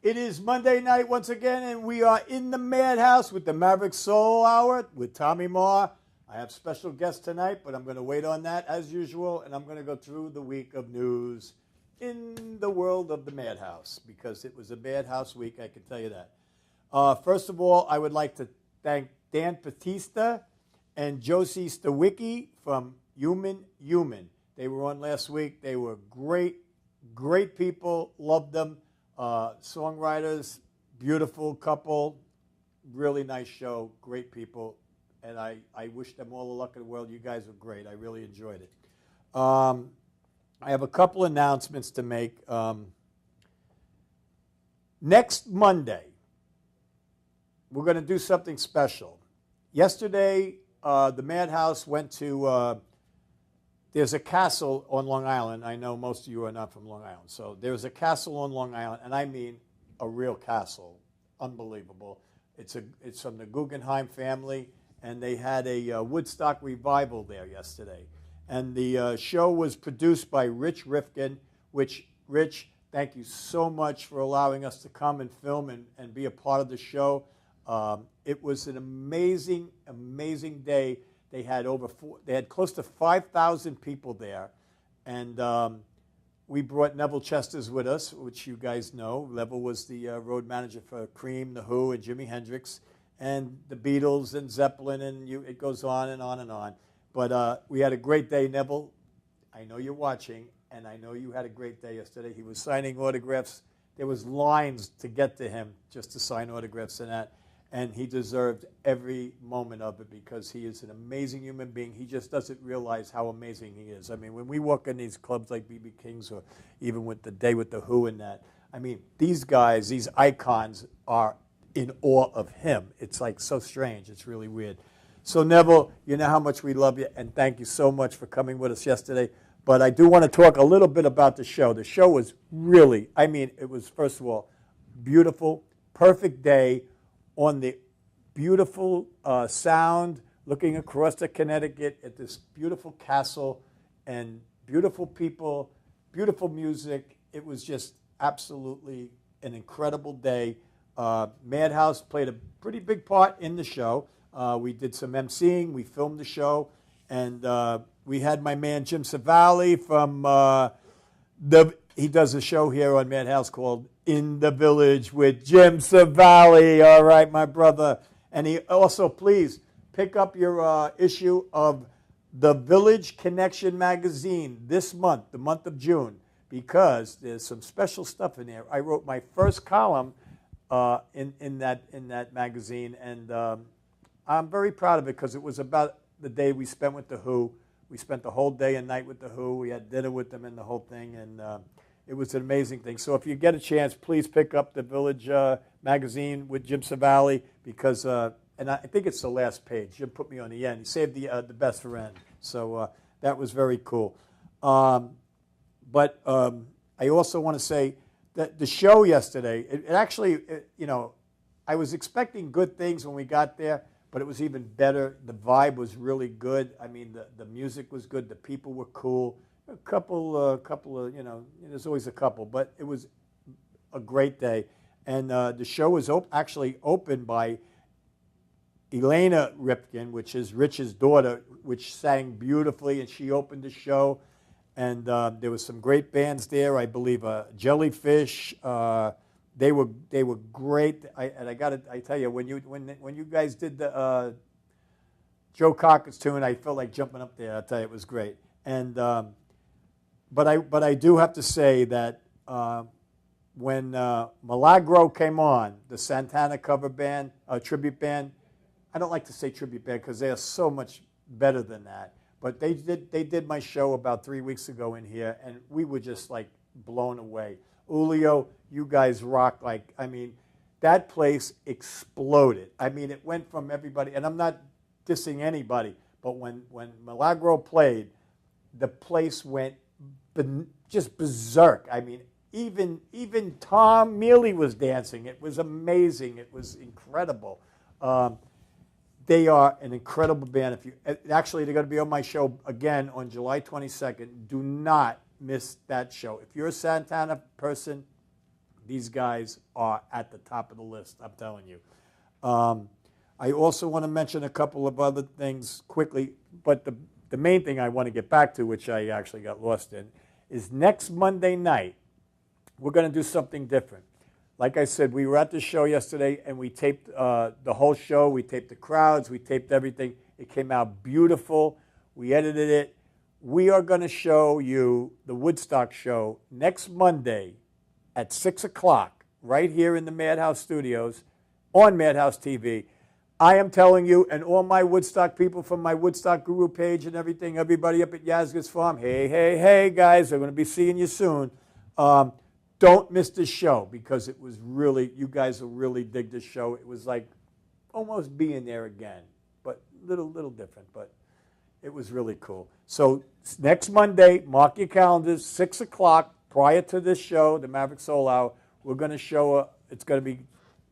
It is Monday night once again, and we are in the Madhouse with the Maverick Soul Hour with Tommy Marr. I have special guests tonight, but I'm going to wait on that as usual, and I'm going to go through the week of news in the world of the Madhouse, because it was a Madhouse week, I can tell you that. First of all, I would like to thank Dan Batista and Josie Stawicki from Human. They were on last week. They were great people, loved them. Songwriters, beautiful couple, really nice show, great people, and I wish them all the luck in the world. You guys were great. I really enjoyed it. I have a couple announcements to make. Next Monday, we're going to do something special. Yesterday, the Madhouse went to, there's a castle on Long Island. I know most of you are not from Long Island. So there's a castle on Long Island, and I mean a real castle. Unbelievable. It's from the Guggenheim family, and they had a Woodstock revival there yesterday. And the show was produced by Rich Rifkin, which, Rich, thank you so much for allowing us to come and film and be a part of the show. It was an amazing, amazing day. They had they had close to 5,000 people there, and we brought Neville Chesters with us, which you guys know. Neville was the road manager for Cream, The Who, and Jimi Hendrix, and the Beatles, and Zeppelin, and it goes on and on and on. But we had a great day, Neville. I know you're watching, and I know you had a great day yesterday. He was signing autographs. There was lines to get to him just to sign autographs and that. And he deserved every moment of it because he is an amazing human being. He just doesn't realize how amazing he is. I mean, when we walk in these clubs like B.B. King's or even with the Day with the Who and that, I mean, these guys, these icons are in awe of him. It's like so strange. It's really weird. So, Neville, you know how much we love you, and thank you so much for coming with us yesterday. But I do want to talk a little bit about the show. The show was really, I mean, it was, first of all, beautiful, perfect day, on the beautiful sound, looking across the Connecticut at this beautiful castle and beautiful people, beautiful music. It was just absolutely an incredible day. Madhouse played a pretty big part in the show. We did some emceeing. We filmed the show. And we had my man Jim Savali from he does a show here on Madhouse called In the Village with Jim Savali. All right, my brother. And he also, please, pick up your issue of the Village Connection magazine this month, the month of June, because there's some special stuff in there. I wrote my first column in that magazine, and I'm very proud of it because it was about the day we spent with The Who. We spent the whole day and night with The Who. We had dinner with them and the whole thing, and it was an amazing thing. So if you get a chance, please pick up the Village magazine with Jim Savali because, and I think it's the last page. Jim put me on the end. He saved the best for end. So that was very cool. But I also want to say that the show yesterday, it actually, you know, I was expecting good things when we got there, but it was even better. The vibe was really good. I mean, the music was good. The people were cool. A couple of, you know, there's always a couple, but it was a great day. And the show was actually opened by Elena Ripken, which is Rich's daughter, which sang beautifully, and she opened the show. And there was some great bands there. I believe Jellyfish. They were great. I tell you, when you guys did the Joe Cocker's tune, I felt like jumping up there. I tell you, it was great. And but I do have to say that when Milagro came on, the Santana cover band, tribute band, I don't like to say tribute band because they are so much better than that. But they did my show about 3 weeks ago in here, and we were just like blown away. Julio, you guys rock. Like, I mean, that place exploded. I mean, it went from everybody, and I'm not dissing anybody, but when Milagro played, the place went just berserk. I mean, even Tom Mealy was dancing. It was amazing. It was incredible. They are an incredible band. Actually, they're going to be on my show again on July 22nd. Do not miss that show. If you're a Santana person, these guys are at the top of the list, I'm telling you. I also want to mention a couple of other things quickly, but the main thing I want to get back to, which I actually got lost in, is next Monday night, we're going to do something different. Like I said, we were at the show yesterday, and we taped the whole show. We taped the crowds. We taped everything. It came out beautiful. We edited it. We are going to show you the Woodstock show next Monday at 6 o'clock right here in the Madhouse Studios on Madhouse TV. I am telling you, and all my Woodstock people from my Woodstock Guru page and everything, everybody up at Yazga's Farm, hey, guys, I'm going to be seeing you soon. Don't miss this show because it was really, you guys will really dig this show. It was like almost being there again, but little different, but it was really cool. So next Monday, mark your calendars, 6 o'clock, prior to this show, the Maverick Soul Hour, we're going to show, it's going to be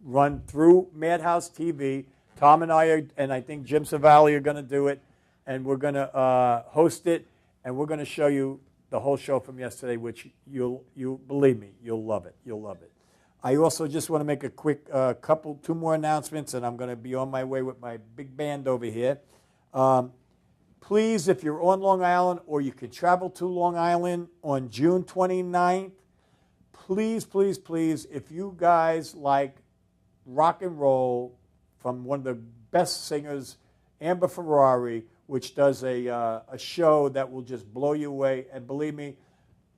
run through Madhouse TV. Tom and I think Jim Savali are going to do it, and we're going to host it, and we're going to show you the whole show from yesterday, which you believe me, you'll love it. You'll love it. I also just want to make a quick two more announcements, and I'm going to be on my way with my big band over here. Please, if you're on Long Island or you can travel to Long Island on June 29th, please, please, please, if you guys like rock and roll from one of the best singers, Amber Ferrari, which does a show that will just blow you away. And believe me,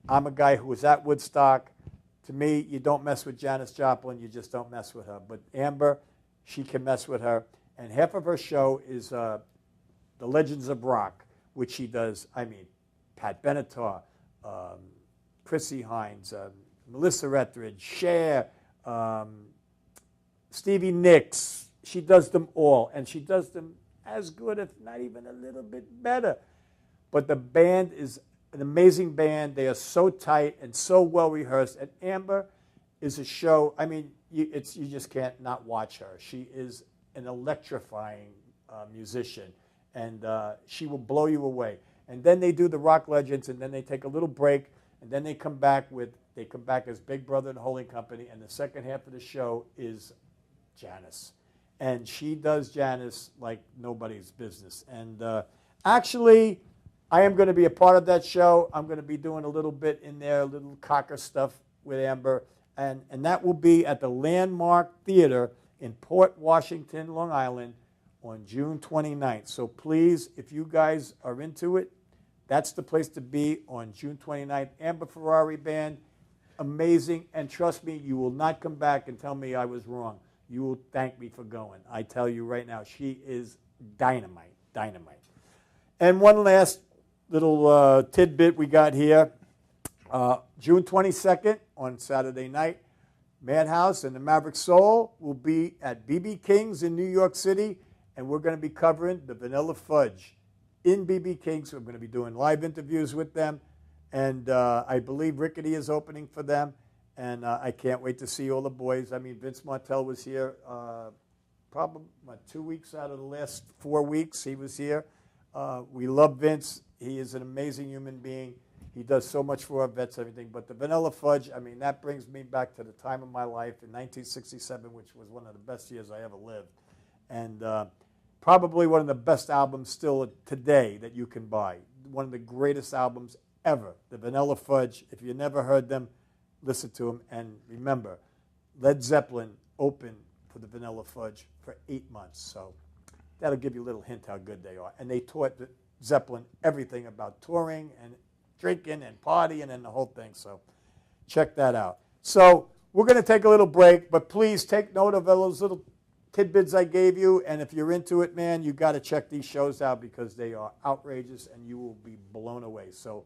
I'm a guy who was at Woodstock. To me, you don't mess with Janis Joplin, you just don't mess with her. But Amber, she can mess with her. And half of her show is The Legends of Rock, which she does, Pat Benatar, Chrissy Hines, Melissa Etheridge, Cher, Stevie Nicks. She does them all, and she does them as good, if not even a little bit better. But the band is an amazing band. They are so tight and so well rehearsed. And Amber is a show. You just can't not watch her. She is an electrifying musician, and she will blow you away. And then they do the Rock Legends, and then they take a little break, and then they come back as Big Brother and Holding Company. And the second half of the show is Janis, and she does Janis like nobody's business. And actually, I am going to be a part of that show. I'm going to be doing a little bit in there, a little cocker stuff with Amber. And that will be at the Landmark Theater in Port Washington, Long Island, on June 29th. So please, if you guys are into it, that's the place to be on June 29th. Amber Ferrari Band, amazing. And trust me, you will not come back and tell me I was wrong. You will thank me for going. I tell you right now, she is dynamite, dynamite. And one last little tidbit we got here. June 22nd on Saturday night, Madhouse and the Maverick Soul will be at B.B. King's in New York City, and we're going to be covering the Vanilla Fudge in B.B. King's. We're going to be doing live interviews with them, and I believe Rickety is opening for them, and I can't wait to see all the boys. Vince Martell was here probably 2 weeks out of the last 4 weeks. He was here. We love Vince. He is an amazing human being. He does so much for our vets, everything. But the Vanilla Fudge, that brings me back to the time of my life in 1967, which was one of the best years I ever lived. And probably one of the best albums still today that you can buy. One of the greatest albums ever, the Vanilla Fudge. If you never heard them, listen to them. And remember, Led Zeppelin opened for the Vanilla Fudge for 8 months. So that'll give you a little hint how good they are. And they taught Zeppelin everything about touring and drinking and partying and the whole thing. So check that out. So we're going to take a little break, but please take note of those little tidbits I gave you. And if you're into it, man, you got to check these shows out because they are outrageous and you will be blown away. So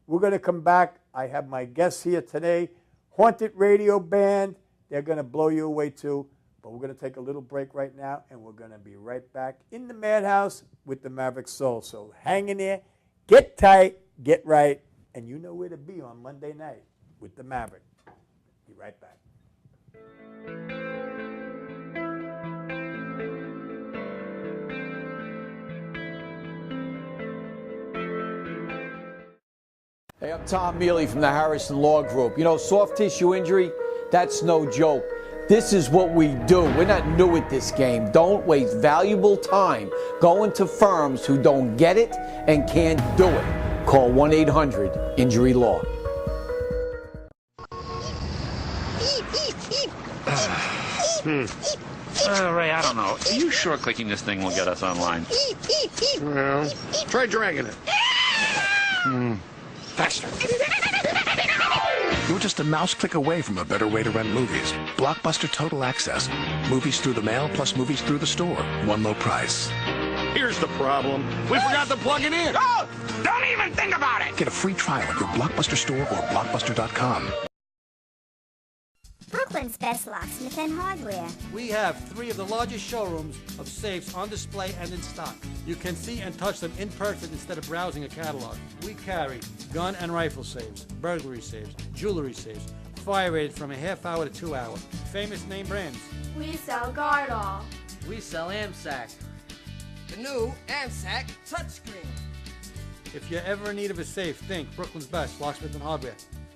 we're going to come back. I have my guests here today, Haunted Radio Band. They're going to blow you away too. But we're going to take a little break right now, and we're going to be right back in the Madhouse with the Maverick Soul. So hang in there, get tight, get right, and you know where to be on Monday night with the Maverick. Be right back. Hey, I'm Tom Mealy from the Harrison Law Group. Soft tissue injury, that's no joke. This is what we do. We're not new at this game. Don't waste valuable time going to firms who don't get it and can't do it. Call 1-800-INJURY-LAW. Ray, I don't know. Are you sure clicking this thing will get us online? Well, try dragging it. Faster. You're just a mouse click away from a better way to rent movies. Blockbuster Total Access. Movies through the mail plus movies through the store. One low price. Here's the problem. We forgot to plug it in. Oh, don't even think about it. Get a free trial at your Blockbuster store or Blockbuster.com. Brooklyn's best locksmith and hardware. We have 3 of the largest showrooms of safes on display and in stock. You can see and touch them in person instead of browsing a catalog. We carry gun and rifle safes, burglary safes, jewelry safes, fire rated from a half hour to 2 hour. Famous name brands. We sell Gardol. We sell AMSAC. The new AMSAC touchscreen. If you're ever in need of a safe, think Brooklyn's best locksmith and hardware.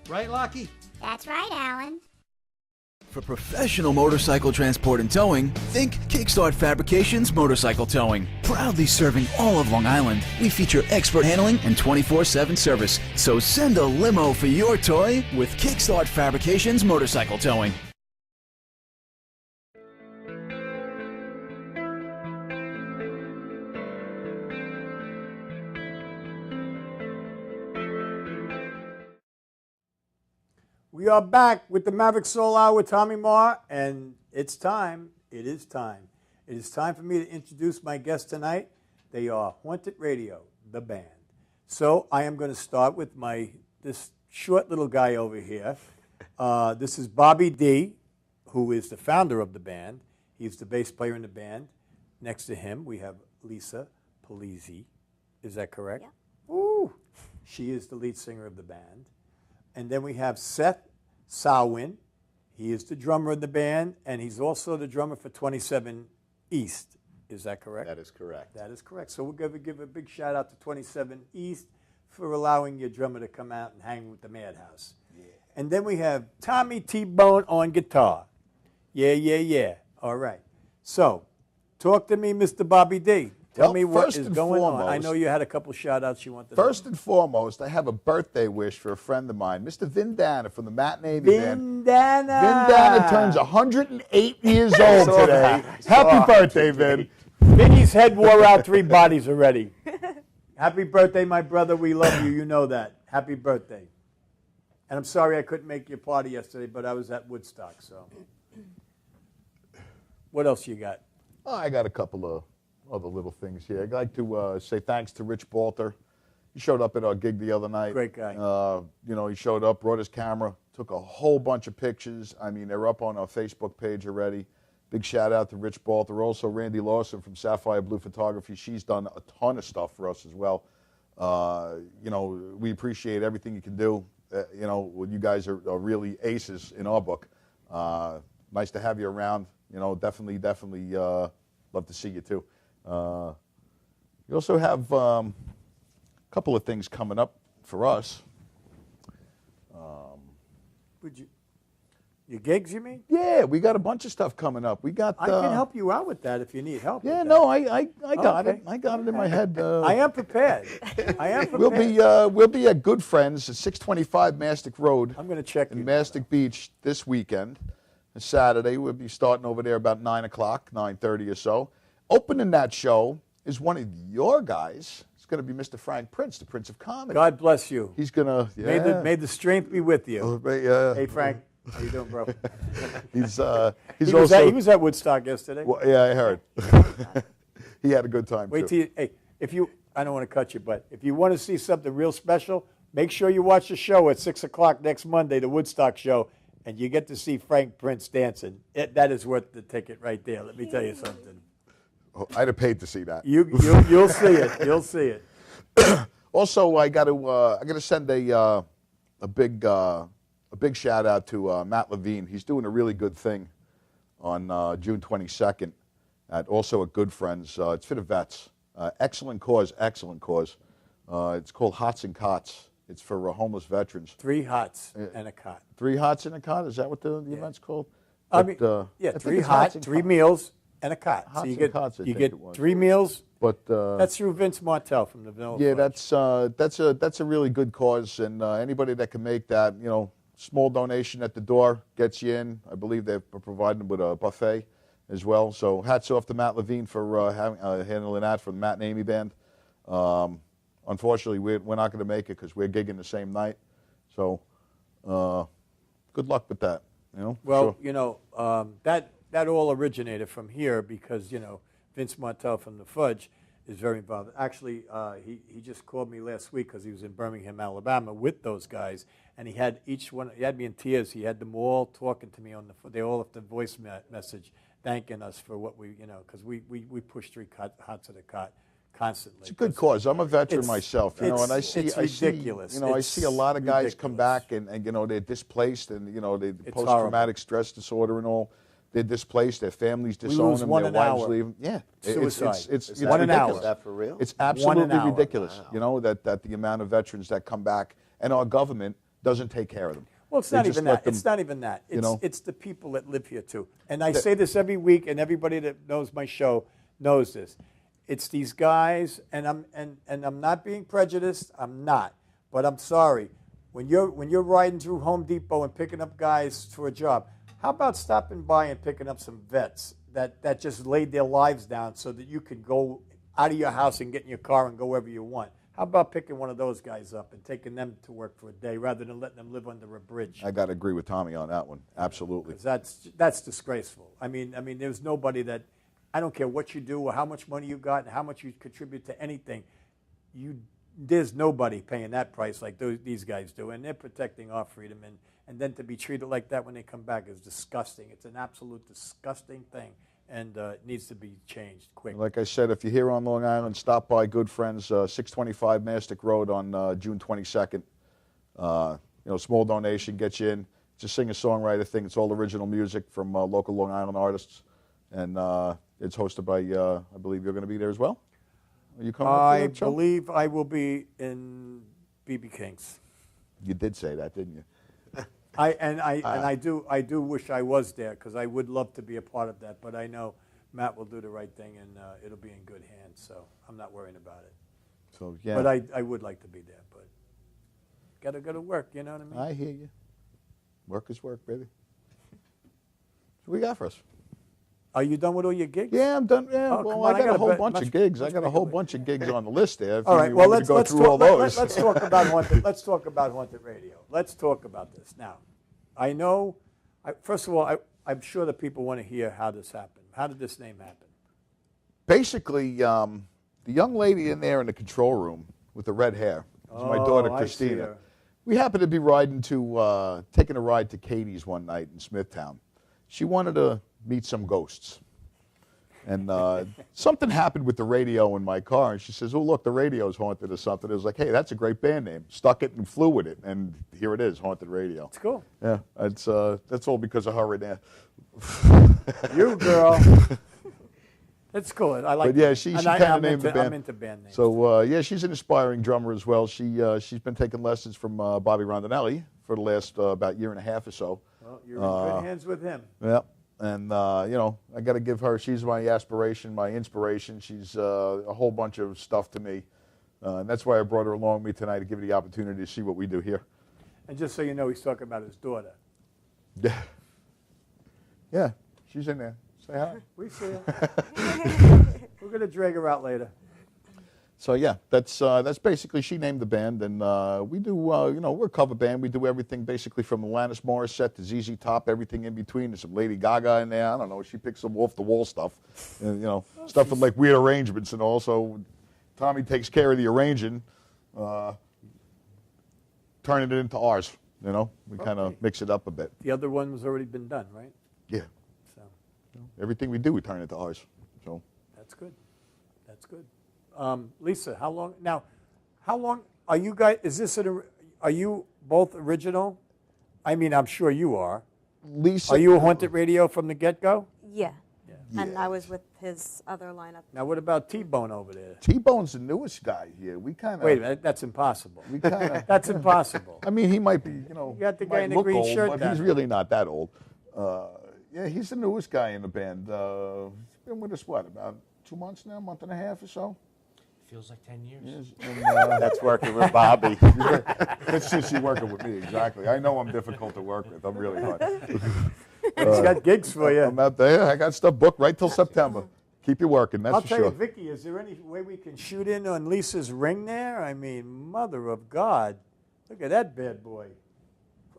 Right, Lockie? That's right, Alan. For professional motorcycle transport and towing, think Kickstart Fabrications Motorcycle Towing. Proudly serving all of Long Island, we feature expert handling and 24/7 service. So send a limo for your toy with Kickstart Fabrications Motorcycle Towing. We are back with the Maverick Soul Hour with Tommy Marr, and it's time. It is time. It is time for me to introduce my guests tonight. They are Haunted Radio, the band. So I am going to start with this short little guy over here. This is Bobby D, who is the founder of the band. He's the bass player in the band. Next to him, we have Lisa Polizzi. Is that correct? Yeah. Ooh. She is the lead singer of the band. And then we have Seth Salwin. He is the drummer of the band, and he's also the drummer for 27 East. Is that correct? That is correct. That is correct. So we're going to give a big shout out to 27 East for allowing your drummer to come out and hang with the Madhouse. Yeah. And then we have Tommy T-Bone on guitar. Yeah. All right. So talk to me, Mr. Bobby D. Tell me what is going on. I know you had a couple shout-outs you wanted to First and foremost, I have a birthday wish for a friend of mine, Mr. Vindana from the Matinee Band. Vindana turns 108 years old today. Happy birthday, Vin. Vinny's head wore out 3 bodies already. Happy birthday, my brother. We love you. You know that. Happy birthday. And I'm sorry I couldn't make your party yesterday, but I was at Woodstock. So, what else you got? Oh, I got a couple of other little things here. I'd like to say thanks to Rich Balter. He showed up at our gig the other night. Great guy. He showed up, brought his camera, took a whole bunch of pictures. I mean, they're up on our Facebook page already. Big shout out to Rich Balter. Also, Randy Lawson from Sapphire Blue Photography. She's done a ton of stuff for us as well. We appreciate everything you can do. You guys are really aces in our book. Nice to have you around. Definitely love to see you too. We also have a couple of things coming up for us. Your gigs, you mean? Yeah, we got a bunch of stuff coming up. We got. I can help you out with that if you need help. Yeah, no, I got it. I got it in my head. I am prepared. We'll be at Good Friends at 625 Mastic Road. I'm going to check in Mastic Beach this weekend. Saturday, we'll be starting over there about 9 o'clock, 9:30 or so. Opening that show is one of your guys. It's going to be Mr. Frank Prince, the Prince of Comedy. God bless you. He's going to... May the strength be with you. Hey, Frank. How you doing, bro? He was at Woodstock yesterday. Well, yeah, I heard. He had a good time, too. I don't want to cut you, but if you want to see something real special, make sure you watch the show at 6 o'clock next Monday, the Woodstock show, and you get to see Frank Prince dancing. That is worth the ticket right there. Let me tell you something. Oh, I'd have paid to see that. You'll see it. You'll see it. Also, I got to send a big shout out to Matt Levine. He's doing a really good thing on June 22nd also at Good Friends. It's for the vets. Excellent cause. It's called Hots and Cots. It's for homeless veterans. 3 hots and a cot. 3 hots and a cot? Is that what the event's called? 3 hot, 3 meals, and a cot. Hots so you and get cots, I you think get it was. 3 meals. But that's through Vince Martell from the Vanilla Fudge. Yeah, that's a really good cause, and anybody that can make that, small donation at the door gets you in. I believe they're providing with a buffet as well. So hats off to Matt Levine for handling that for the Matt and Amy Band. Unfortunately, we're not going to make it because we're gigging the same night. So good luck with that. Well, that all originated from here because Vince Martell from the Fudge is very involved. Actually, he just called me last week because he was in Birmingham, Alabama, with those guys, and he had each one. He had me in tears. He had them all talking to me on the. They all left a voice message thanking us for what we, because we push 3 hot to the cot constantly. It's a good cause. I'm a veteran It's- myself, and I see, it's ridiculous. I see a lot of guys come ridiculous. back and they're displaced, and they It's post-traumatic stress disorder and all. They're displaced. Their families disown lose them. one Their an wives hour. leave them. Yeah, Suicide. It's Is that an hour? ridiculous. Is that for real? It's 1 an absolutely hour. ridiculous. That the amount of veterans that come back and our government doesn't take care of them. Well, it's They not just even let that. It's them, not even that. It's, it's the people that live here too. And I That- say this every week, and everybody that knows my show knows this. It's these guys, and I'm not being prejudiced. I'm not, but I'm sorry. When you're riding through Home Depot and picking up guys for a job, how about stopping by and picking up some vets that just laid their lives down so that you could go out of your house and get in your car and go wherever you want? How about picking one of those guys up and taking them to work for a day rather than letting them live under a bridge? I got to agree with Tommy on that one. Absolutely. 'Cause that's disgraceful. I mean, there's nobody that, I don't care what you do or how much money you got and how much you contribute to anything. There's nobody paying that price like these guys do, and they're protecting our freedom. And then to be treated like that when they come back is disgusting. It's an absolute disgusting thing, and it needs to be changed quick. Like I said, if you're here on Long Island, stop by Good Friends, 625 Mastic Road on June 22nd. Small donation gets you in. It's a singer-songwriter thing. It's all original music from local Long Island artists, and it's hosted by, I believe you're going to be there as well. Are you coming up I to the show? believe I will be in BB King's. You did say that, didn't you? I do wish I was there because I would love to be a part of that. But I know Matt will do the right thing and it'll be in good hands. So I'm not worrying about it. So yeah. But I would like to be there. But gotta go to work. You know what I mean? I hear you. Work is work, baby. So what you got for us? Are you done with all your gigs? Yeah, I'm done. Yeah, Oh, well, come on, I got a whole bet bunch of gigs. I got a whole bunch of gigs on the list there. If All right. you Well, want me to let's go through all those. let's talk about haunted. Let's talk about haunted radio. Let's talk about this now. I know. First of all, I'm sure that people want to hear how this happened. How did this name happen? Basically, the young lady in there in the control room with the red hair is my daughter, I see Christina. her. We happened to be taking a ride to Katie's one night in Smithtown. She wanted to meet some ghosts. And something happened with the radio in my car, and she says, "Oh, look, the radio's haunted or something." It was like, "Hey, that's a great band name." Stuck it and flew with it, and here it is, Haunted Radio. It's cool. Yeah, that's all because of her right there. You girl. It's cool. I like. But yeah, she kind of named the band. I'm into band names. So yeah, she's an aspiring drummer as well. She's been taking lessons from Bobby Rondinelli for the last about year and a half or so. Well, you're in good hands with him. Yeah. And, I got to give her, she's my aspiration, my inspiration. She's a whole bunch of stuff to me. And that's why I brought her along with me tonight to give her the opportunity to see what we do here. And just so you know, he's talking about his daughter. Yeah. Yeah, she's in there. Say hi. We see her. We're going to drag her out later. So, yeah, that's basically, she named the band. And we do, we're a cover band. We do everything basically from Alanis Morissette to ZZ Top, everything in between. There's some Lady Gaga in there. I don't know. She picks some off-the-wall stuff. And, stuff with like weird arrangements and all. So Tommy takes care of the arranging, turning it into ours. We kind of mix it up a bit. The other one was already been done, right? Yeah. So Everything we do, we turn into ours. So that's good. That's good. Lisa, how long are you guys, are you both original? I mean, I'm sure you are. Lisa. Are you a Haunted Radio from the get-go? Yeah. And I was with his other lineup. Now, what about T-Bone over there? T-Bone's the newest guy here. We kind of Wait a minute, that's impossible. We kind of That's impossible. I mean, he might be, You got the guy might in the look green old, shirt but down he's there. really not that old. Yeah, he's the newest guy in the band. He's been with us, about 2 months now, month and a half or so. Feels like 10 years. Yes, and, That's working with Bobby. That's since he's working with me, exactly. I know I'm difficult to work with. I'm really hard. He's got gigs for you. I'm out there. I got stuff booked right till September. Keep you working, that's I'll for tell sure. you, Vicky, is there any way we can shoot in on Lisa's ring there? I mean, mother of God. Look at that bad boy.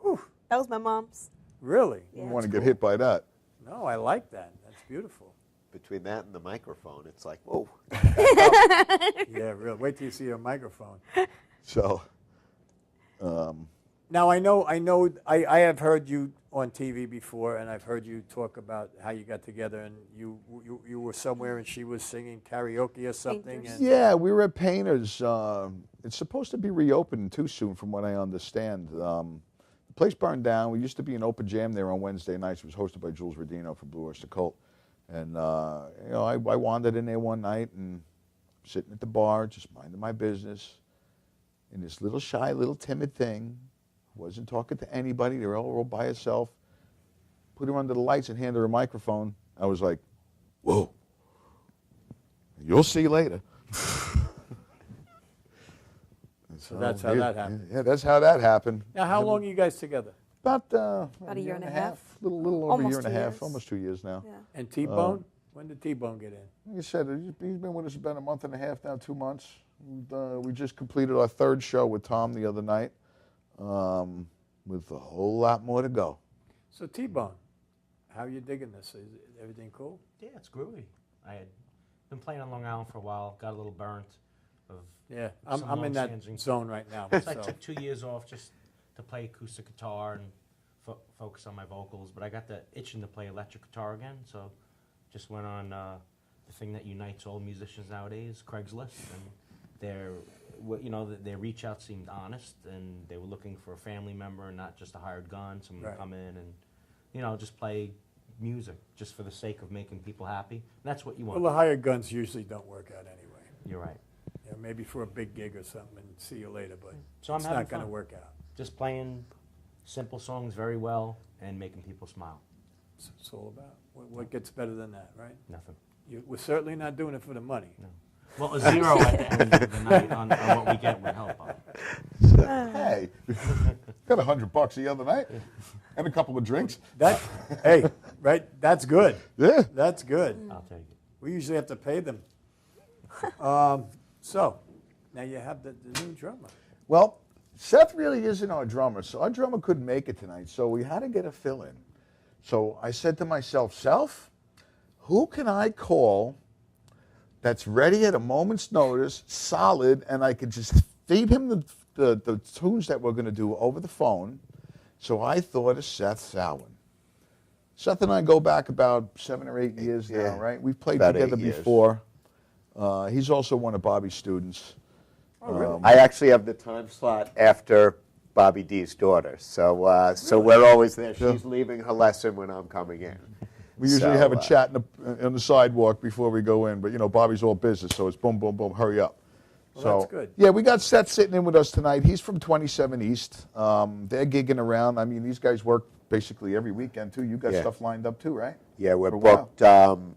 Whew. That was my mom's. Really? You want to get hit by that. No, I like that. That's beautiful. between that and the microphone, it's like, whoa. Yeah, real. Wait till you see your microphone. So, now I have heard you on TV before, and I've heard you talk about how you got together, and you were somewhere, and she was singing karaoke or something. And yeah, we were at Painters. It's supposed to be reopened too soon, from what I understand. The place burned down. We used to be an open jam there on Wednesday nights. It was hosted by Jules Rodino from Blue Oyster Cult, and I wandered in there one night and sitting at the bar, just minding my business, and this little shy, little timid thing. Wasn't talking to anybody. They were all by herself. Put her under the lights and handed her a microphone. I was like, whoa. You'll see later. So that's how that happened. Yeah, that's how that happened. Now, how long are you guys together? About a year and a half. Little over a year and a half. Almost 2 years now. Yeah. And T-Bone? When did T-Bone get in? Like I said, he's been with us about a month and a half now, 2 months. We just completed our 3rd show with Tom the other night. With a whole lot more to go. So T-Bone, how are you digging this? Is everything cool? Yeah, it's groovy. I had been playing on Long Island for a while, got a little burnt. Yeah, I'm in that zone right now. So I took 2 years off just to play acoustic guitar and focus on my vocals, but I got the itching to play electric guitar again, so just went on the thing that unites all musicians nowadays, Craigslist, and their reach out seemed honest, and they were looking for a family member, not just a hired gun, someone to come in and, just play music just for the sake of making people happy. And that's what you want. Well, the hired guns usually don't work out anyway. You're right. Yeah, maybe for a big gig or something, and see you later, but so it's not going to work out. Just playing simple songs very well and making people smile. That's what it's all about. What gets better than that, right? Nothing. We're certainly not doing it for the money. No. Well, a zero at the end of the night on what we get would help. Hey, got $100 the other night and a couple of drinks. Hey, right? That's good. Yeah, that's good. I'll take it. We usually have to pay them. So now you have the new drummer. Well, Seth really isn't our drummer, so our drummer couldn't make it tonight, so we had to get a fill-in. So I said to myself, Self, who can I call that's ready at a moment's notice, solid, and I could just feed him the tunes that we're going to do over the phone? So I thought of Seth Salwin. Seth and I go back about 7 or 8 years now, right? We've played together before. He's also one of Bobby's students. Oh, really? I actually have the time slot after Bobby D's daughter, so we're always there. She's leaving her lesson when I'm coming in. We usually have a chat on the sidewalk before we go in, but Bobby's all business, so it's boom, boom, boom, hurry up. Well, that's good. Yeah, we got Seth sitting in with us tonight. He's from 27 East. They're gigging around. I mean, these guys work basically every weekend too. You got stuff lined up too, right? Yeah, we're booked.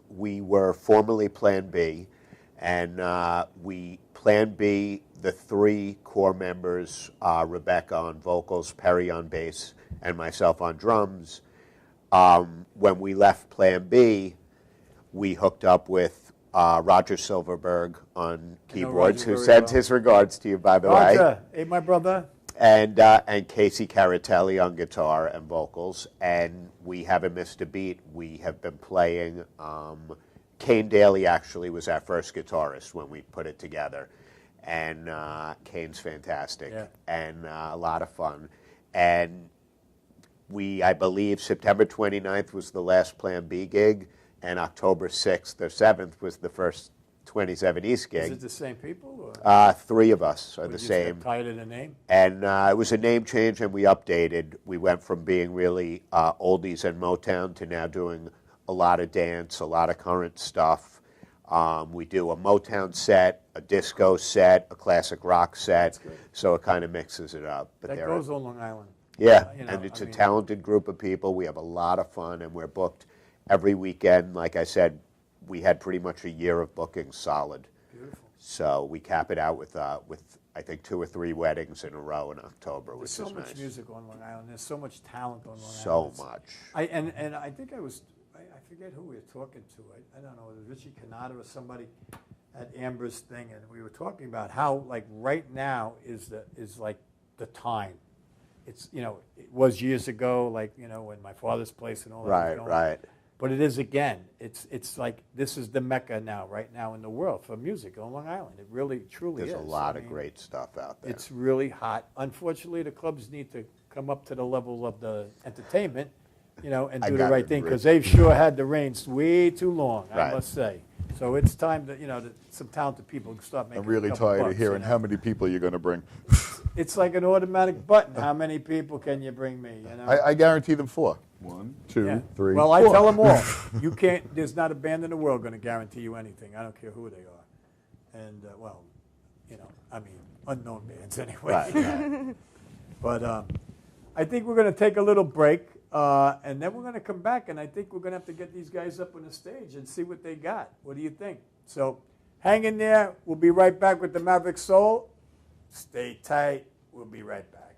We were formerly Plan B, and Plan B, the 3 core members, Rebecca on vocals, Perry on bass, and myself on drums. When we left Plan B, we hooked up with Roger Silverberg on keyboards, who sent his regards to you, by the way. Hey, my brother. And Casey Caratelli on guitar and vocals. And we haven't missed a beat. We have been playing. Kane Daly actually was our first guitarist when we put it together. And Kane's fantastic and a lot of fun. And I believe September 29th was the last Plan B gig, and October 6th or 7th was the first 27 East gig. Is it the same people? Or? 3 of us are the just same. Tied in a name? And it was a name change, and we updated. We went from being really oldies and Motown to now doing a lot of dance, a lot of current stuff. We do a Motown set, a disco set, a classic rock set, so it kind of mixes it up. But that goes on Long Island. Yeah, and it's a talented group of people. We have a lot of fun, and we're booked every weekend. Like I said, we had pretty much a year of bookings solid. Beautiful. So we cap it out with I think 2 or 3 weddings in a row in October, which is nice. There's so much music on Long Island. There's so much talent on Long So Island. much. And I think I forget who we were talking to. I don't know, it was Richie Canada or somebody at Amber's thing, and we were talking about how right now is like the time. It's it was years ago, when my father's place and all that was going. Right. But it is, again, it's like this is the mecca now, right now in the world for music on Long Island. It really, truly is. There's a lot of great stuff out there. It's really hot. Unfortunately, the clubs need to come up to the level of the entertainment, you know, and do the right thing, because they've sure had the reins way too long, I must say. So it's time that, you know, that some talented people can start making I'm really a couple tired bucks, of hearing you know? how many people you're going to bring. It's like an automatic button. How many people can you bring me? You know? I guarantee them 4. 1, 2, 3, Well, I 4. tell them all. You can't. There's not a band in the world going to guarantee you anything. I don't care who they are. And well, you know, I mean, unknown bands anyway. Right. But I think we're going to take a little break, and then we're going to come back, and I think we're going to have to get these guys up on the stage and see what they got. What do you think? So hang in there. We'll be right back with the Maverick Soul. Stay tight. We'll be right back.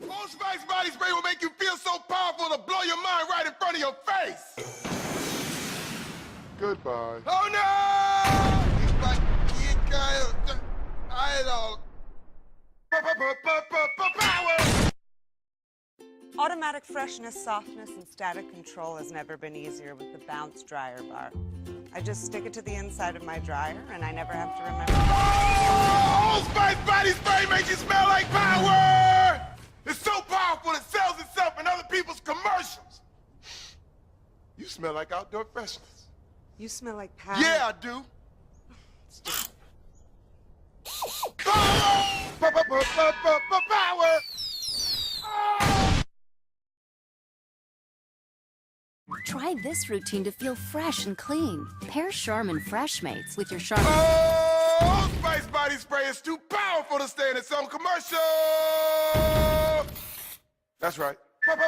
Old Spice body spray will make you feel so powerful to blow your mind right in front of your face. Goodbye. Oh no! He's like, I don't. Power! Automatic freshness, softness, and static control has never been easier with the Bounce dryer bar. I just stick it to the inside of my dryer, and I never have to remember. Oh, Old Spice body spray makes you smell like power! It's so powerful it sells itself in other people's commercials. You smell like outdoor freshness. You smell like power. Yeah, I do. Power! Try this routine to feel fresh and clean. Pair Charmin Fresh Mates with your Charmin. Oh, Spice body spray is too powerful to stay in its own commercial. That's right. Power!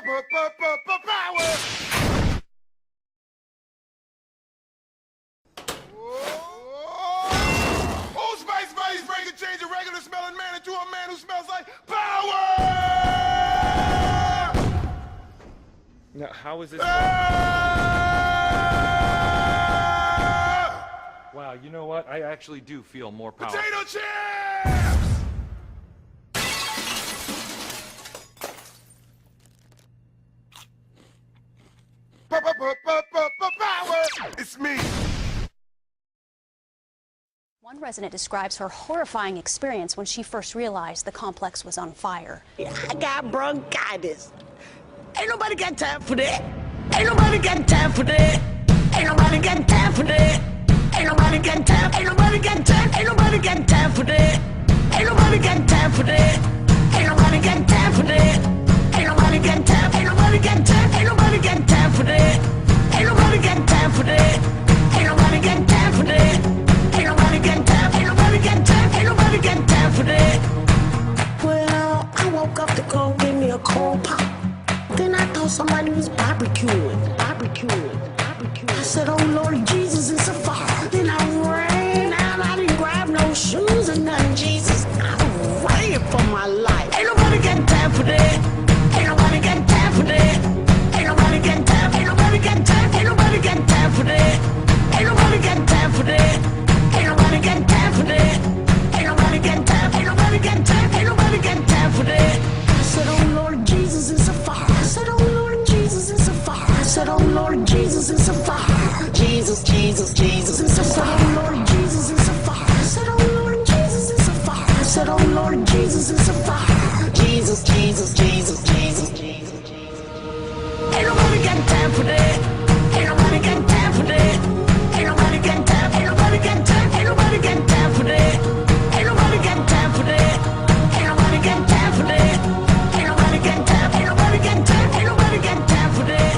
Old Spice body spray can change a regular smelling man into a man who smells like power! Now, how is this? Wow, you know what? I actually do feel more powerful. Potato chips! Power! It's me. One resident describes her horrifying experience when she first realized the complex was on fire. I got bronchitis. Ain't nobody got time for that. Ain't nobody got time for that. Ain't nobody got time for that. Ain't nobody got time. Ain't nobody got time. Ain't nobody got time for that. Ain't nobody got time for that. Ain't nobody got time for that. Ain't nobody got time. Ain't nobody got time. Ain't nobody got time for that. Ain't nobody got time for that. Ain't nobody got time for that. Ain't nobody got time. Ain't nobody got time. Ain't nobody got time for that. Well, I woke up to go give me a cold pop. Then I thought somebody was barbecuing. I said, oh Lord Jesus, it's a fire. Then I ran out, I didn't grab no shoes or nothing, Jesus. I ran for my life. Ain't nobody got time for that. Ain't nobody got time for that. Ain't nobody got time, ain't nobody got time, ain't nobody got time for that. Ain't nobody got time for that. Ain't nobody got time for that. Ain't nobody got time, ain't nobody got time, ain't nobody got time for that. I said, oh Lord Jesus, it's a fire. I said, oh Lord Jesus, it's a fire. I said, oh Lord Jesus, it's a fire. Jesus, Jesus, Jesus, it's a fire. Oh Lord Jesus, it's a fire. I said, oh Lord Jesus, it's a fire. I said, oh Lord Jesus, it's a fire. Jesus, Jesus, Jesus, Jesus, Jesus, Jesus. Ain't nobody got time for that. Ain't nobody got time for that. Ain't nobody got time. Ain't nobody got time. Ain't nobody got time for that. Ain't nobody got time for that. Ain't nobody got time for that. Ain't nobody got time. Ain't nobody got time. Ain't nobody got time for that.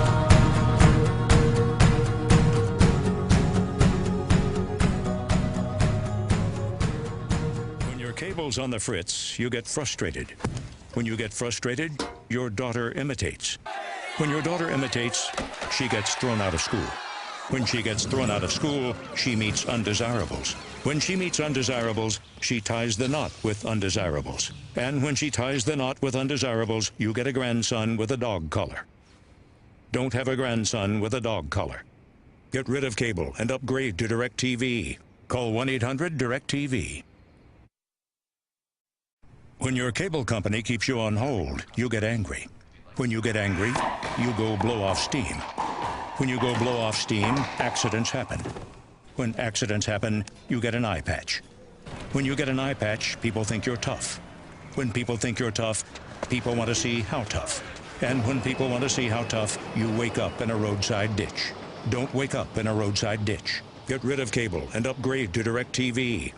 When your cable's on the fritz, you get frustrated. When you get frustrated, your daughter imitates. When your daughter imitates, she gets thrown out of school. When she gets thrown out of school, she meets undesirables. When she meets undesirables, she ties the knot with undesirables. And when she ties the knot with undesirables, you get a grandson with a dog collar. Don't have a grandson with a dog collar. Get rid of cable and upgrade to DirecTV. Call 1-800-DIRECTV. When your cable company keeps you on hold, you get angry. When you get angry, you go blow off steam. When you go blow off steam, accidents happen. When accidents happen, you get an eye patch. When you get an eye patch, people think you're tough. When people think you're tough, people want to see how tough. And when people want to see how tough, you wake up in a roadside ditch. Don't wake up in a roadside ditch. Get rid of cable and upgrade to DirecTV.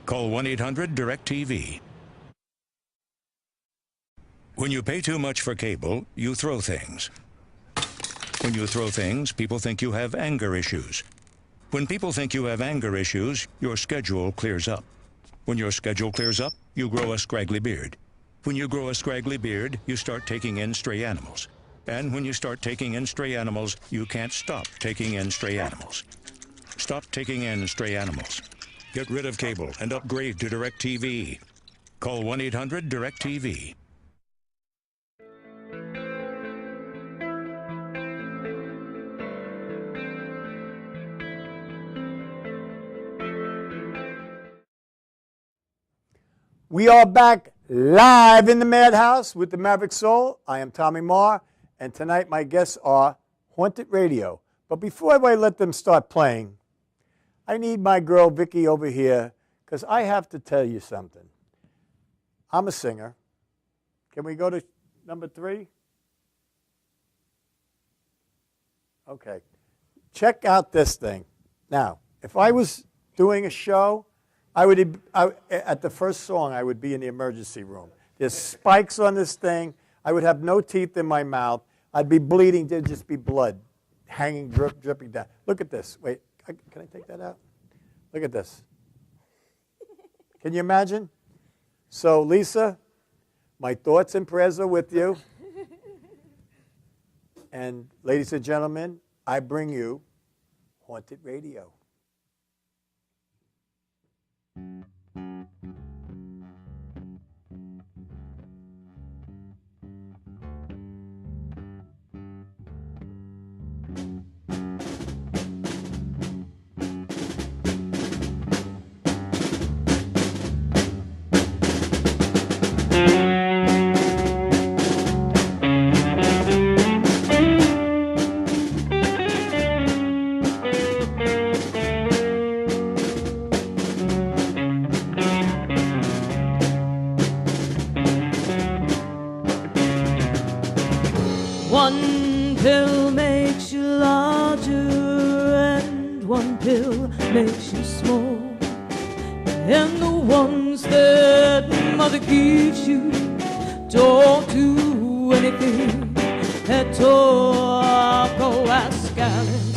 Call 1-800-DIRECTV. When you pay too much for cable, you throw things. When you throw things, people think you have anger issues. When people think you have anger issues, your schedule clears up. When your schedule clears up, you grow a scraggly beard. When you grow a scraggly beard, you start taking in stray animals. And when you start taking in stray animals, you can't stop taking in stray animals. Stop taking in stray animals. Get rid of cable and upgrade to DirecTV. Call 1-800-DIRECTV. We are back live in the Madhouse with the Maverick Soul. I am Tommy Marr, and tonight my guests are Haunted Radio. But before I let them start playing, I need my girl Vicky over here because I have to tell you something. I'm a singer. Can we go to number 3? Okay. Check out this thing. Now, if I was doing a show, at the first song, I would be in the emergency room. There's spikes on this thing. I would have no teeth in my mouth. I'd be bleeding. There'd just be blood hanging, dripping down. Look at this. Wait, can I take that out? Look at this. Can you imagine? So, Lisa, my thoughts and prayers are with you. And, ladies and gentlemen, I bring you Haunted Radio. One pill makes you larger and one pill makes you small. And the ones that mother gives you don't do anything at all. Go ask Alice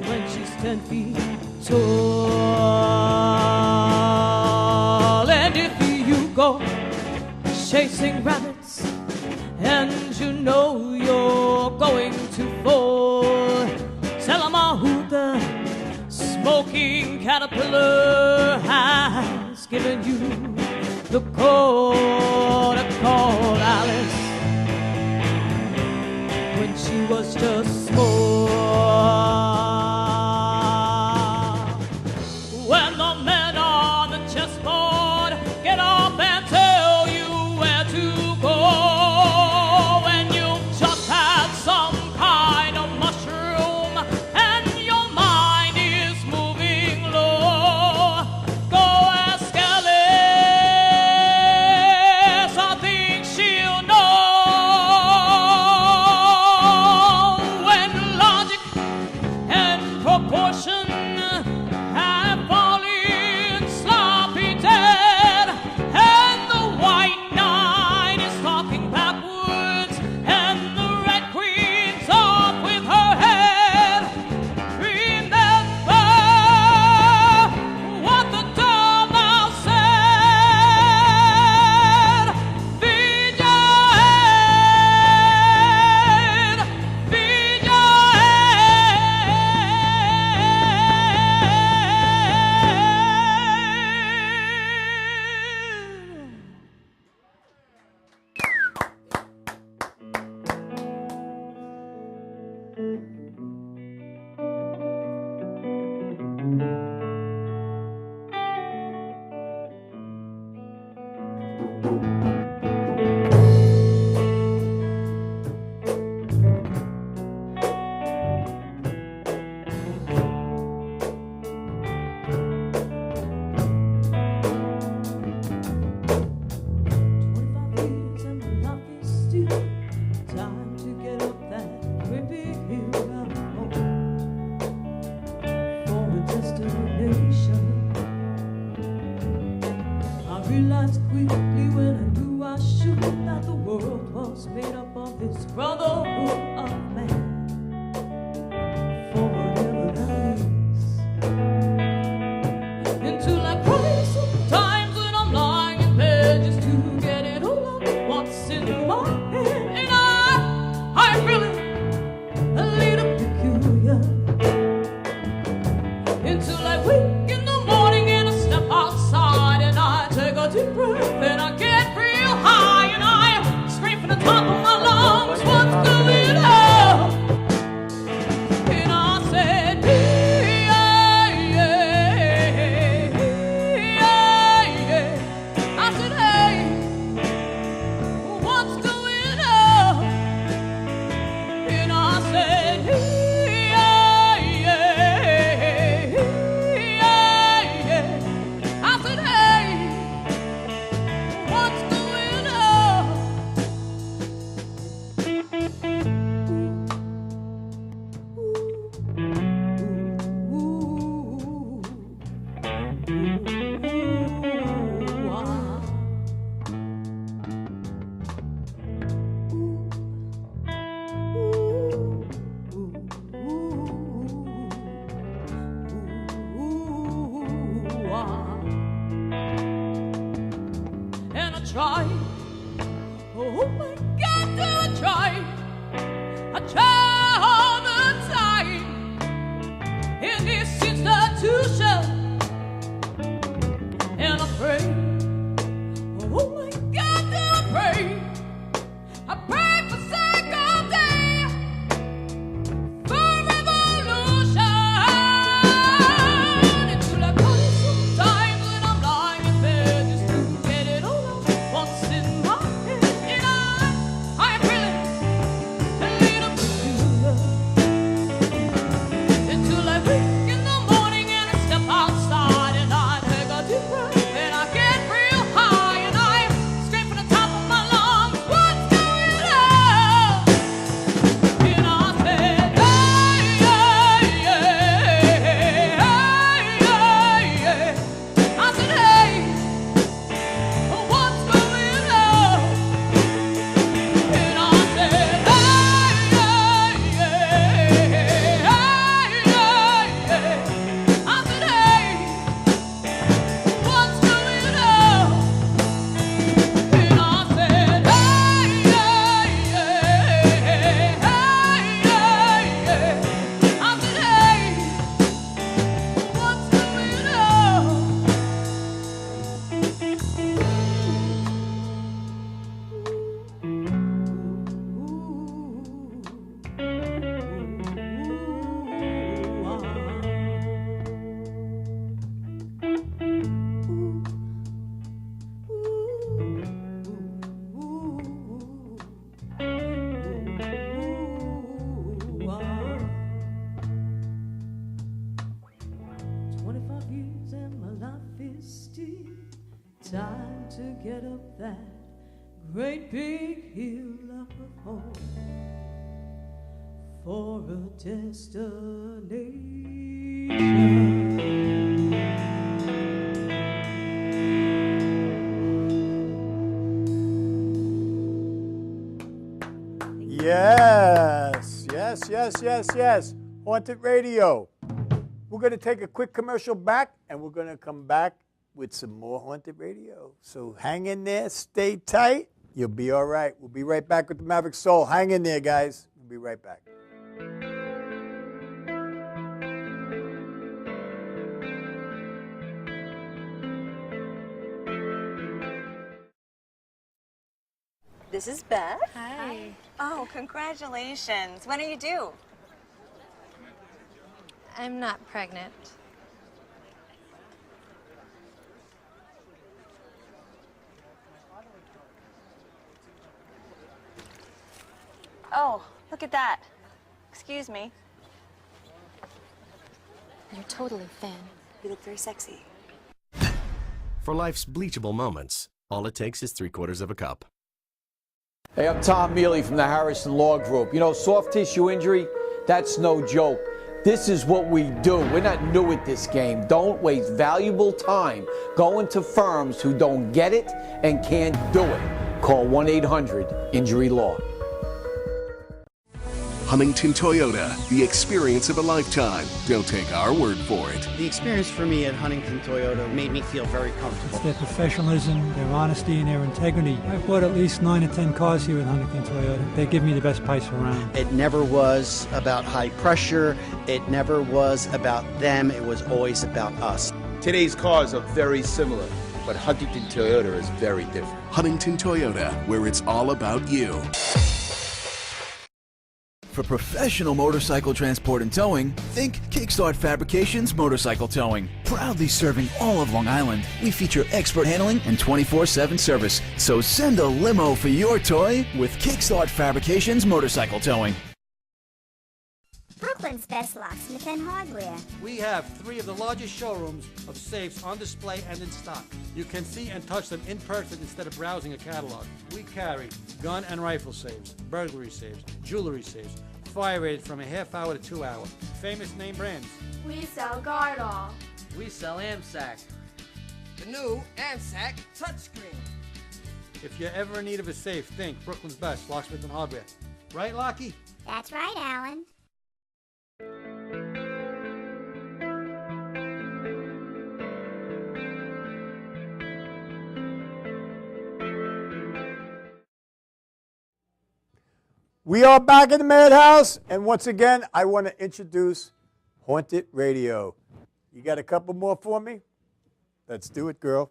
when she's 10 feet tall. And if you go chasing rabbits and you know you're going to fall, tell 'em who the smoking caterpillar has given you the call to call Alice when she was just small. When the men on the chessboard get up and tell you where to go, brotherhood of man, for whatever that is. Into like cry sometimes when I'm lying in bed just to get it all out what's in my head, and I'm feeling a little peculiar. Until I wake in the morning and I step outside and I take a deep breath and I get real high and I scream from the top of my lungs, what's going on? And I said, yeah, yeah, yeah. I said, hey, what's going on? And I said, yeah, yeah, yeah. I said, hey, what's going on? And I try, oh my God, do I try all the time in this institution, and I pray, oh my God, do I pray for second day, for revolution, until I cry sometimes when I'm lying in bed just to get it all out what's in my head, and I'm feeling a little peculiar. Until I wake in the morning and I step outside and I take a deep breath and I get real high and I scream from the top of my lungs, what's going on? And I said, hey, yeah, yeah, yeah. I said, hey, what's going on? And I said, hey, yeah, yeah, yeah. I said, hey, what's going on? And I said, hey, yeah, yeah, I said, hey, what's going on? 25 years and my life is still time to get up that great big hill up of home for a destination. Yes, yes, yes, yes, yes. Haunted Radio. We're going to take a quick commercial back, and we're going to come back with some more Haunted Radio. So hang in there, stay tight. You'll be all right. We'll be right back with the Maverick Soul. Hang in there, guys. We'll be right back. This is Beth. Hi. Oh, congratulations. When are you due? I'm not pregnant. Oh, look at that. Excuse me. You're totally thin. You look very sexy. For life's bleachable moments, all it takes is 3/4 of a cup. Hey, I'm Tom Mealy from the Harrison Law Group. You know, soft tissue injury, that's no joke. This is what we do. We're not new at this game. Don't waste valuable time going to firms who don't get it and can't do it. Call 1-800-INJURY-LAW. Huntington Toyota, the experience of a lifetime. Don't take our word for it. The experience for me at Huntington Toyota made me feel very comfortable. It's their professionalism, their honesty, and their integrity. I've bought at least 9 or 10 cars here at Huntington Toyota. They give me the best price around. It never was about high pressure. It never was about them. It was always about us. Today's cars are very similar, but Huntington Toyota is very different. Huntington Toyota, where it's all about you. For professional motorcycle transport and towing, think Kickstart Fabrications Motorcycle Towing. Proudly serving all of Long Island, we feature expert handling and 24/7 service. So send a limo for your toy with Kickstart Fabrications Motorcycle Towing. Brooklyn's best locksmith and hardware. We have 3 of the largest showrooms of safes on display and in stock. You can see and touch them in person instead of browsing a catalog. We carry gun and rifle safes, burglary safes, jewelry safes, fire rated from a half hour to 2 hour. Famous name brands. We sell Gardol. We sell AMSAC. The new AMSAC touchscreen. If you're ever in need of a safe, think Brooklyn's best locksmith and hardware. Right, Lockie? That's right, Alan. We are back in the Madhouse, and once again, I want to introduce Haunted Radio. You got a couple more for me? Let's do it, girl.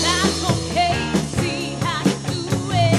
That's okay, see how you do it.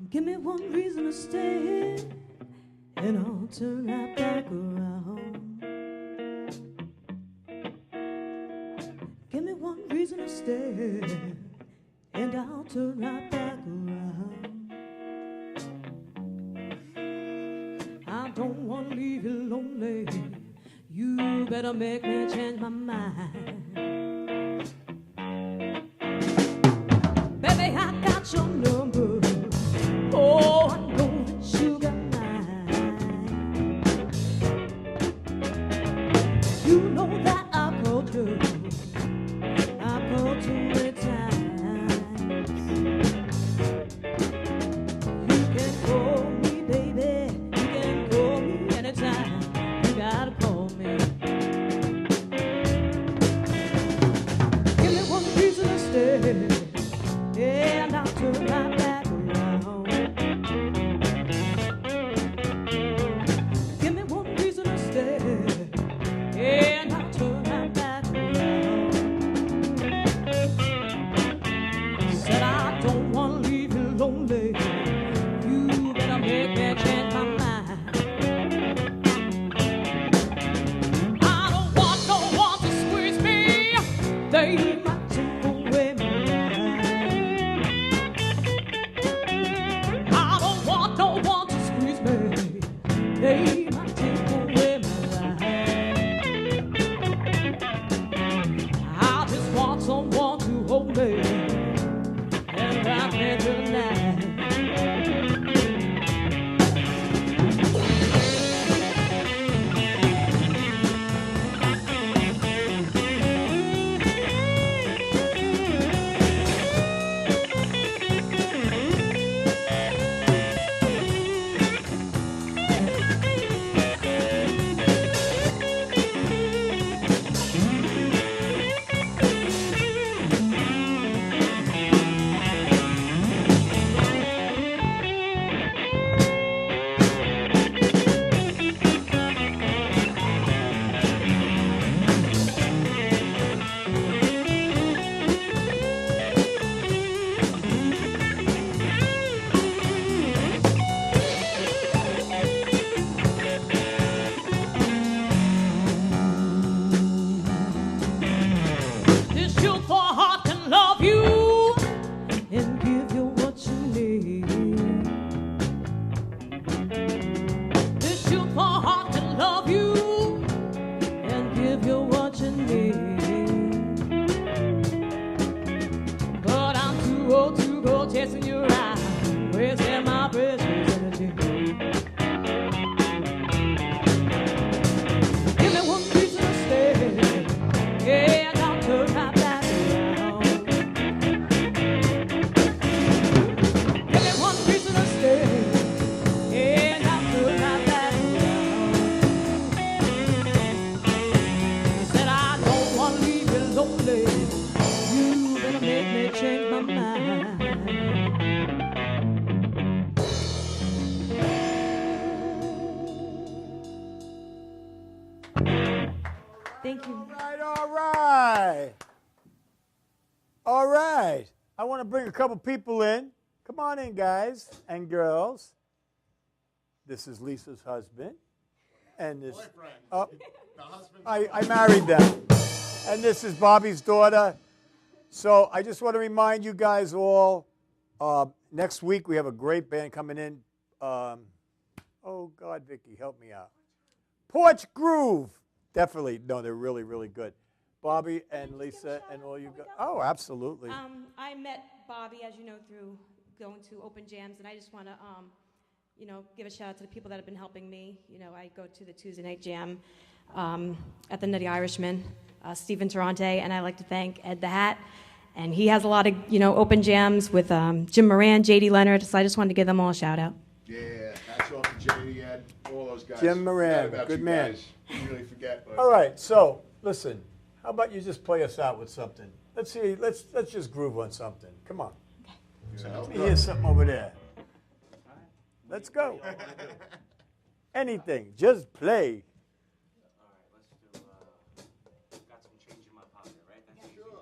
Give me one reason to stay, and I'll turn right back around. Give me one reason to stay, and I'll turn right back around. I don't want to leave you lonely. You better make me change my mind. Baby, I got your number. Oh, I know that you got mine. You know that I called you. I called too many times. You can call me, baby. You can call me anytime. You gotta call me. Give me one reason to stay, and I'll turn my back around. Give me one reason to stay, and I'll turn my back around. Said I don't want to leave you lonely. You better make me change my mind. I don't want no one to squeeze me. They might take away my life. I don't want no one to squeeze me. They might take away my life. I just want someone to hold me and rock me tonight. This youthful heart can love you and give you what you need. This youthful heart can love you and give you what you need. But I'm too old to go chasing you around, wasting my precious energy. Give me one reason to stay, and I'll turn my back around. Give me one reason to stay, and I'll turn my back around. Said I don't want to leave you lonely. You better make me change my mind. Thank you. All right. All right. I want to bring a couple people in. Come on in, guys and girls. This is Lisa's husband. And this I married them. And this is Bobby's daughter. So I just want to remind you guys all, next week we have a great band coming in. Oh, God, Vicky, help me out. Porch Groove. Definitely. No, they're really, really good. Bobby and Lisa and all you guys. Oh, absolutely. I met Bobby, as you know, through going to open jams, and I just want to, give a shout out to the people that have been helping me. I go to the Tuesday night jam at the Nutty Irishman, Stephen Durante, and I like to thank Ed the Hat. And he has a lot of, open jams with Jim Moran, J.D. Leonard, so I just wanted to give them all a shout out. Yeah, hats off to J.D. Ed, all those guys. Jim Moran, good man. Guys. You really forget. But... All right, so listen. How about you just play us out with something? Let's see. Let's just groove on something. Come on. Okay. Let me hear something over there. Let's go. Anything. Just play. All right, let's do. Got some change in my pocket, right? That's sure.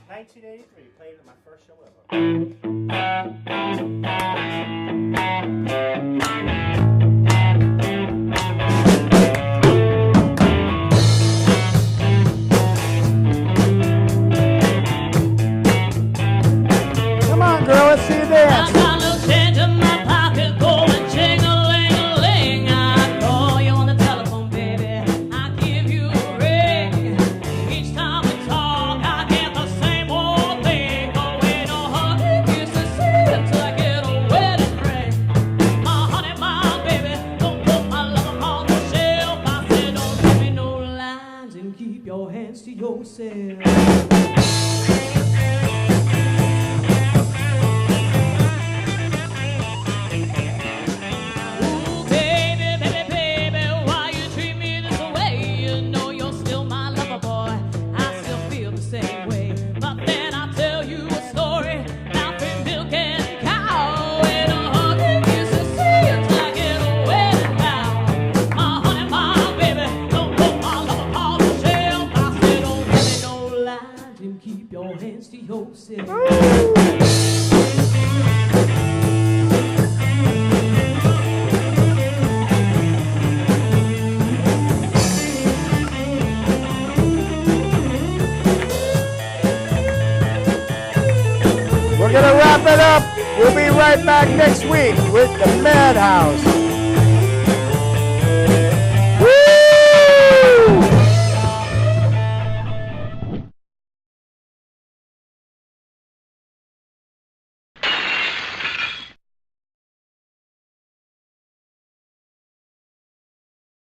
1983. Played it at my first show ever. on, girl. Let's see you dance. I got a little change in my pocket going jing-a-ling-a-ling. I call you on the telephone, baby. I give you a ring. Each time we talk, I get the same old thing. Going on hugging, kiss to see until I get a wedding ring. My honey, my baby, don't put my love on the shelf. I said, don't give me no lines and keep your hands to yourself. We're going to wrap it up. We'll be right back next week with the Madhouse.